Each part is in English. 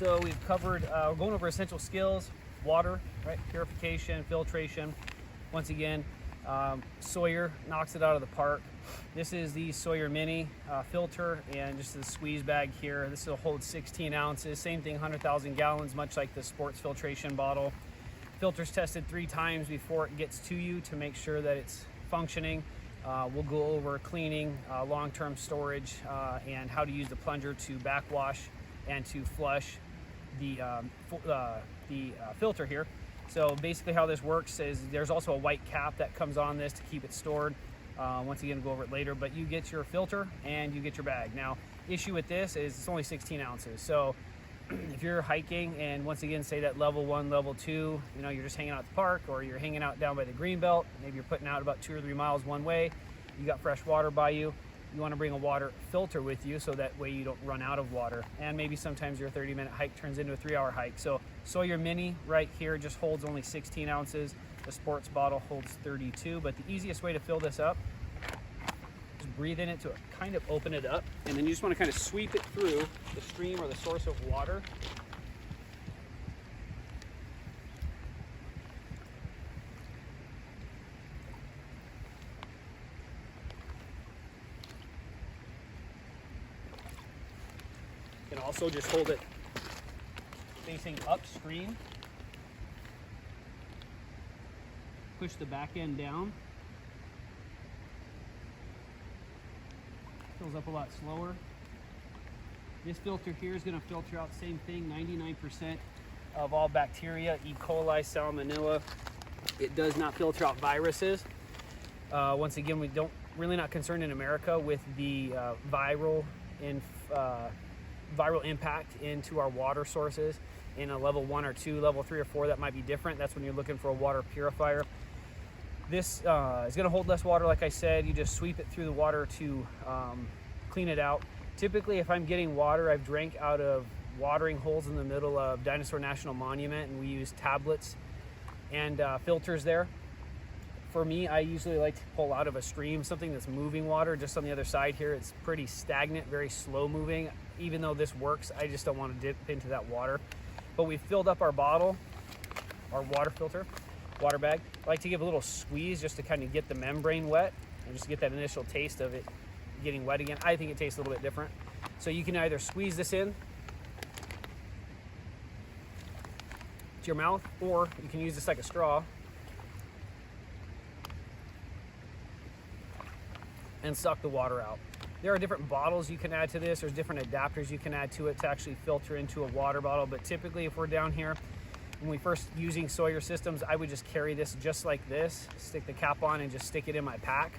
So we've covered, we're going over essential skills, water, right? Purification, filtration. Once again, Sawyer knocks it out of the park. This is the Sawyer Mini filter, and just the squeeze bag here. This will hold 16 ounces. Same thing, 100,000 gallons, much like the sports filtration bottle. Filter's tested 3 times before it gets to you to make sure that it's functioning. We'll go over cleaning, long-term storage, and how to use the plunger to backwash and to flush the filter here. So basically how this works is there's also a white cap that comes on this to keep it stored. Once again, we'll go over it later, but you get your filter and you get your bag. Now, issue with this is it's only 16 ounces. So if you're hiking and once again, say that level 1, level 2, you know, you're just hanging out at the park or you're hanging out down by the green belt, maybe you're putting out about 2 or 3 miles one way, you got fresh water by you, you want to bring a water filter with you so that way you don't run out of water. And maybe sometimes your 30-minute hike turns into a 3-hour hike. So Sawyer Mini right here just holds only 16 ounces. The sports bottle holds 32, but the easiest way to fill this up is breathe in it to kind of open it up, and then you just want to kind of sweep it through the stream or the source of water. You can also just hold it facing upstream. Push the back end down. Fills up a lot slower. This filter here is going to filter out the same thing, 99% of all bacteria, E. coli, salmonella. It does not filter out viruses. Once again, we don't really not concerned in America with the viral impact into our water sources. In a level 1 or 2, level 3 or 4, that might be different. That's when you're looking for a water purifier. This is going to hold less water, like I said. You just sweep it through the water to clean it out. Typically, if I'm getting water, I've drank out of watering holes in the middle of Dinosaur National Monument, and we use tablets and filters there. For me, I usually like to pull out of a stream, something that's moving water. Just on the other side here, it's pretty stagnant, very slow moving. Even though this works, I just don't want to dip into that water. But we filled up our bottle, our water filter, water bag. I like to give a little squeeze just to kind of get the membrane wet and just get that initial taste of it getting wet again. I think it tastes a little bit different. So you can either squeeze this in to your mouth, or you can use this like a straw and suck the water out. There are different bottles you can add to this. There's different adapters you can add to it to actually filter into a water bottle. But typically, if we're down here, when we first using Sawyer systems, I would just carry this just like this, stick the cap on and just stick it in my pack.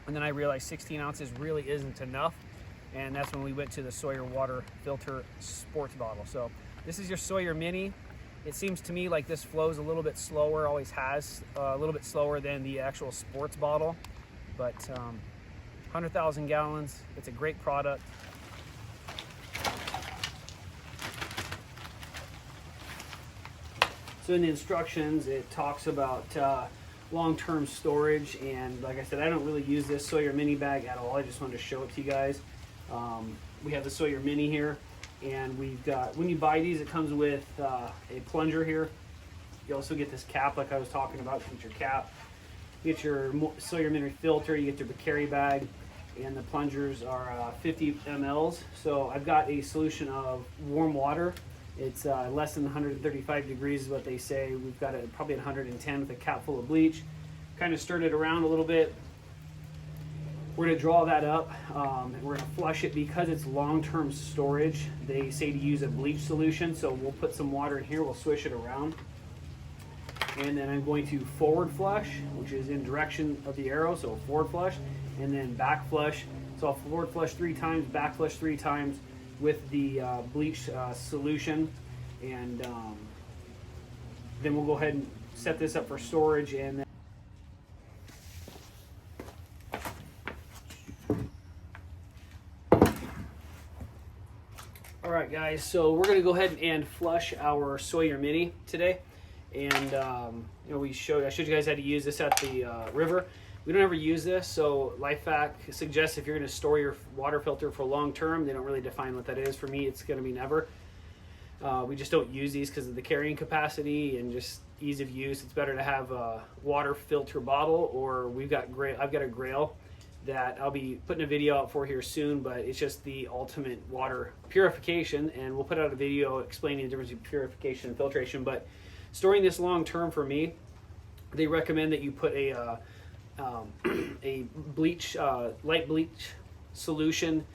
And then I realized 16 ounces really isn't enough. And that's when we went to the Sawyer water filter sports bottle. So this is your Sawyer Mini. It seems to me like this flows a little bit slower, always has a little bit slower than the actual sports bottle. But 100,000 gallons, it's a great product. So in the instructions, it talks about long-term storage, and like I said, I don't really use this Sawyer Mini bag at all. I just wanted to show it to you guys. We have the Sawyer Mini here, and we've got, when you buy these, it comes with a plunger here. You also get this cap like I was talking about. You get your cap, you get your Sawyer Mini filter, you get your carry bag, and the plungers are 50 mLs. So I've got a solution of warm water. It's less than 135 degrees is what they say. We've got it probably at 110 with a cap full of bleach. Kind of stirred it around a little bit. We're gonna draw that up, and we're gonna flush it. Because it's long-term storage, they say to use a bleach solution. So we'll put some water in here, we'll swish it around. And then I'm going to forward flush, which is in direction of the arrow, so forward flush, and then back flush. So I'll forward flush 3 times, back flush 3 times with the bleach solution, and then we'll go ahead and set this up for storage. And then all right, guys, so we're going to go ahead and flush our Sawyer Mini today. And you know, I showed you guys how to use this at the river. We don't ever use this, so LifeVac suggests if you're going to store your water filter for long term, they don't really define what that is. For me, it's going to be never. We just don't use these because of the carrying capacity and just ease of use. It's better to have a water filter bottle, or I've got a Grail that I'll be putting a video out for here soon, but it's just the ultimate water purification, and we'll put out a video explaining the difference between purification and filtration. But storing this long term, for me, they recommend that you put a bleach, light bleach solution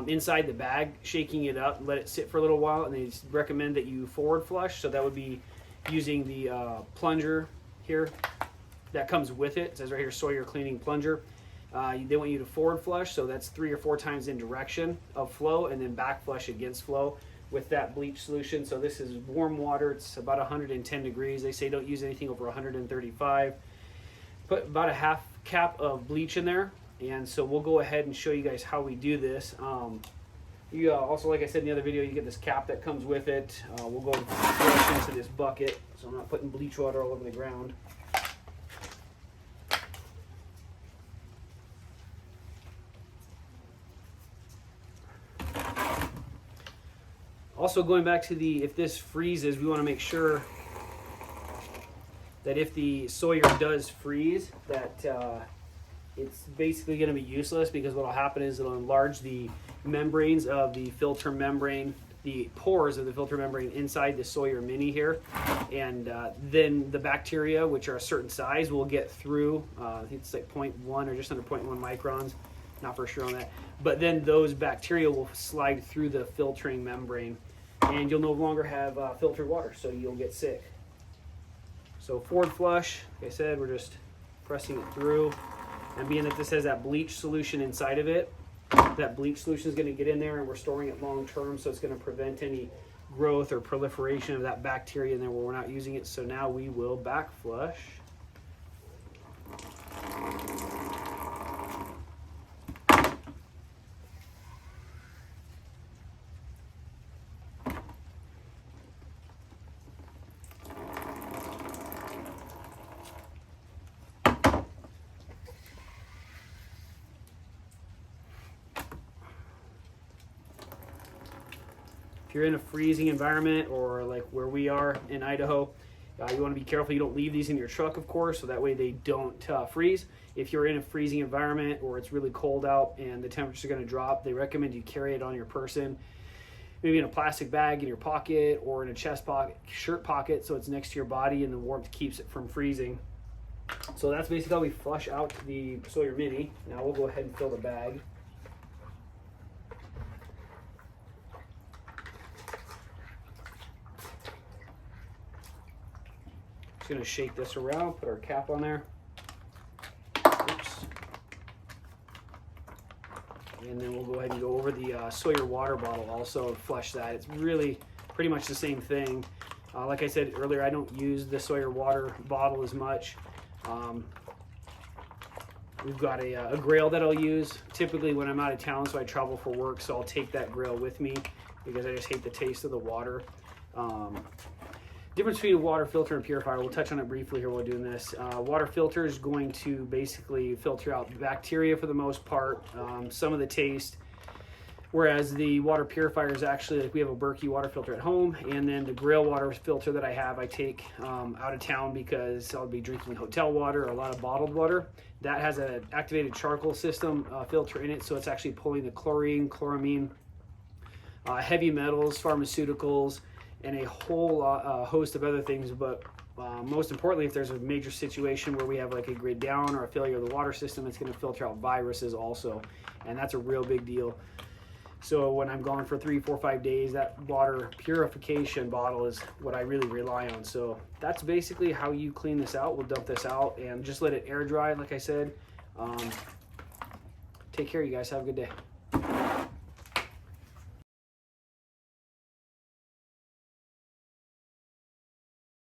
inside the bag, shaking it up, let it sit for a little while, and they recommend that you forward flush. So that would be using the plunger here that comes with it. It says right here, Sawyer cleaning plunger. They want you to forward flush, so that's 3 or 4 times in direction of flow, and then back flush against flow with that bleach solution. So this is warm water. It's about 110 degrees. They say don't use anything over 135. Put about a half cap of bleach in there, and so we'll go ahead and show you guys how we do this. You also, like I said in the other video, you get this cap that comes with it. We'll go flush into this bucket, so I'm not putting bleach water all over the ground. Also, going back to if this freezes, we want to make sure that if the Sawyer does freeze, that it's basically going to be useless, because what will happen is it'll enlarge the membranes of the filter membrane, the pores of the filter membrane inside the Sawyer Mini here, and then the bacteria, which are a certain size, will get through. I think it's like 0.1 or just under 0.1 microns, not for sure on that, but then those bacteria will slide through the filtering membrane, and you'll no longer have filtered water, so you'll get sick. So forward flush, like I said, we're just pressing it through, and being that this has that bleach solution inside of it, that bleach solution is going to get in there, and we're storing it long term, so it's going to prevent any growth or proliferation of that bacteria in there where we're not using it. So now we will back flush. If you're in a freezing environment, or like where we are in Idaho, you want to be careful you don't leave these in your truck, of course, so that way they don't freeze. If you're in a freezing environment or it's really cold out and the temperatures are going to drop, they recommend you carry it on your person, maybe in a plastic bag in your pocket or in a chest pocket, shirt pocket, so it's next to your body and the warmth keeps it from freezing. So that's basically how we flush out the Sawyer Mini. Now we'll go ahead and fill the bag. Going to shake this around, put our cap on there. Oops. And then we'll go ahead and go over the Sawyer water bottle also and flush that. It's really pretty much the same thing. Like I said earlier, I don't use the Sawyer water bottle as much. We've got a Grail that I'll use typically when I'm out of town, so I travel for work, so I'll take that Grail with me because I just hate the taste of the water. Difference between a water filter and purifier, we'll touch on it briefly here while doing this. Water filter is going to basically filter out bacteria for the most part, some of the taste, whereas the water purifier is actually, like we have a Berkey water filter at home, and then the Grail water filter that I have, I take out of town because I'll be drinking hotel water or a lot of bottled water. That has an activated charcoal system filter in it, so it's actually pulling the chlorine, chloramine, heavy metals, pharmaceuticals, and a whole host of other things. But most importantly, if there's a major situation where we have like a grid down or a failure of the water system, it's going to filter out viruses also, and that's a real big deal. So when I'm gone for 3, 4, 5 days, that water purification bottle is what I really rely on. So that's basically how you clean this out. We'll dump this out and just let it air dry, like I said. Take care, you guys. Have a good day.